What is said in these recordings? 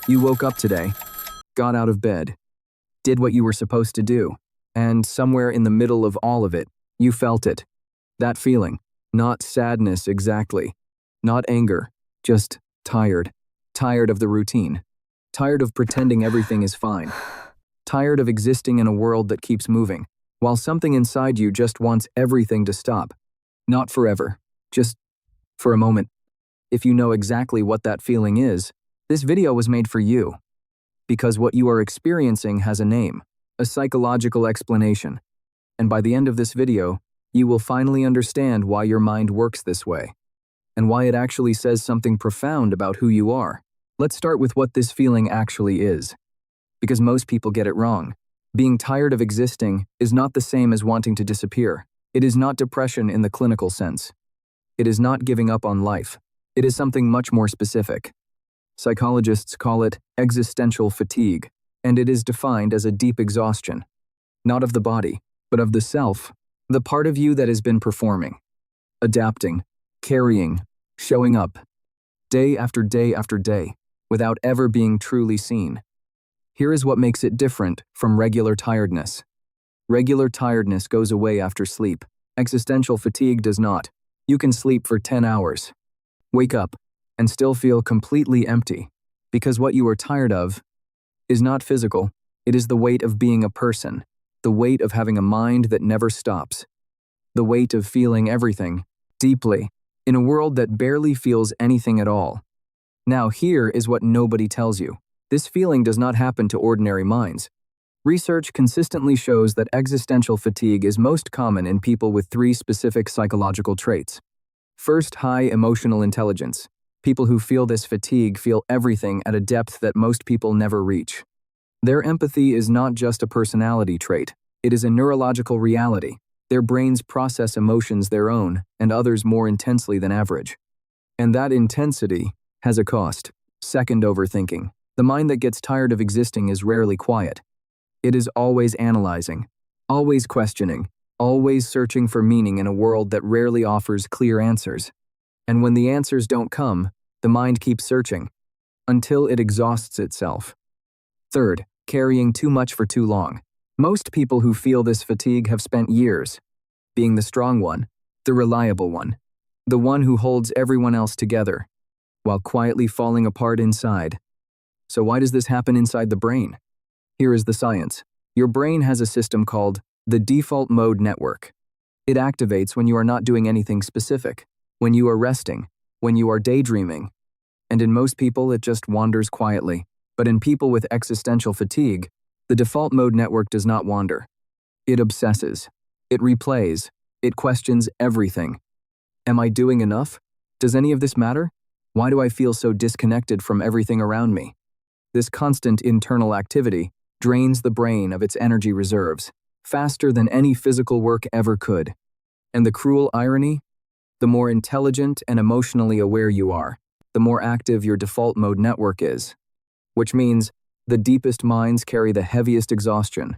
You woke up today, got out of bed, did what you were supposed to do, and somewhere in the middle of all of it, you felt it. That feeling, not sadness exactly, not anger, just tired. Tired of the routine. Tired of pretending everything is fine. Tired of existing in a world that keeps moving, while something inside you just wants everything to stop. Not forever, just for a moment. If you know exactly what that feeling is, this video was made for you. Because what you are experiencing has a name, a psychological explanation. And by the end of this video, you will finally understand why your mind works this way, and why it actually says something profound about who you are. Let's start with what this feeling actually is. Because most people get it wrong. Being tired of existing is not the same as wanting to disappear. It is not depression in the clinical sense. It is not giving up on life. It is something much more specific. Psychologists call it existential fatigue, and it is defined as a deep exhaustion, not of the body, but of the self, the part of you that has been performing, adapting, carrying, showing up, day after day after day, without ever being truly seen. Here is what makes it different from regular tiredness. Regular tiredness goes away after sleep. Existential fatigue does not. You can sleep for 10 hours, wake up, and still feel completely empty, because what you are tired of is not physical. It is the weight of being a person, the weight of having a mind that never stops, the weight of feeling everything, deeply, in a world that barely feels anything at all. Now here is what nobody tells you. This feeling does not happen to ordinary minds. Research consistently shows that existential fatigue is most common in people with 3 specific psychological traits. First, high emotional intelligence. People who feel this fatigue feel everything at a depth that most people never reach. Their empathy is not just a personality trait, it is a neurological reality. Their brains process emotions their own and others more intensely than average. And that intensity has a cost. Second, overthinking. The mind that gets tired of existing is rarely quiet. It is always analyzing, always questioning, always searching for meaning in a world that rarely offers clear answers. And when the answers don't come, the mind keeps searching until it exhausts itself. Third, carrying too much for too long. Most people who feel this fatigue have spent years being the strong one, the reliable one, the one who holds everyone else together, while quietly falling apart inside. So why does this happen inside the brain? Here is the science. Your brain has a system called the default mode network. It activates when you are not doing anything specific, when you are resting, when you are daydreaming. And in most people, it just wanders quietly. But in people with existential fatigue, the default mode network does not wander. It obsesses. It replays. It questions everything. Am I doing enough? Does any of this matter? Why do I feel so disconnected from everything around me? This constant internal activity drains the brain of its energy reserves, faster than any physical work ever could. And the cruel irony? The more intelligent and emotionally aware you are, the more active your default mode network is. Which means the deepest minds carry the heaviest exhaustion,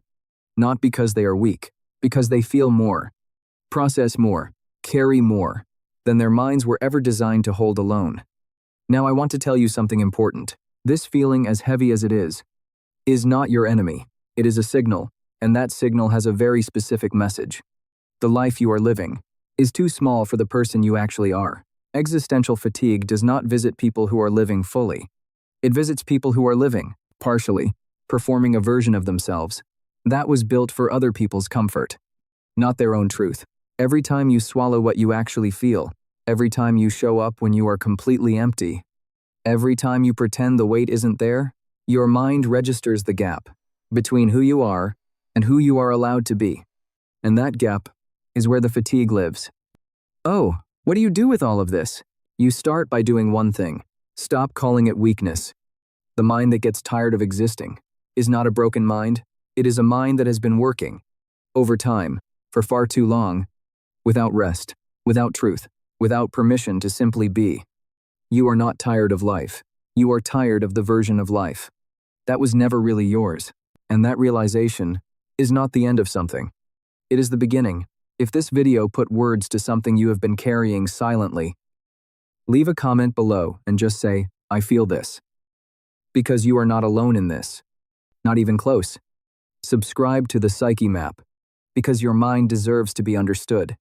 not because they are weak, because they feel more, process more, carry more than their minds were ever designed to hold alone. Now I want to tell you something important. This feeling, as heavy as it is not your enemy. It is a signal, and that signal has a very specific message. The life you are living is too small for the person you actually are. Existential fatigue does not visit people who are living fully. It visits people who are living, partially, performing a version of themselves that was built for other people's comfort, not their own truth. Every time you swallow what you actually feel, every time you show up when you are completely empty, every time you pretend the weight isn't there, your mind registers the gap between who you are and who you are allowed to be. And that gap is where the fatigue lives. Oh, what do you do with all of this? You start by doing one thing. Stop calling it weakness. The mind that gets tired of existing is not a broken mind. It is a mind that has been working, over time, for far too long, without rest, without truth, without permission to simply be. You are not tired of life. You are tired of the version of life that was never really yours. And that realization is not the end of something. It is the beginning. If this video put words to something you have been carrying silently, leave a comment below and just say, I feel this. because you are not alone in this. Not even close. Subscribe to the Psyche map, because your mind deserves to be understood.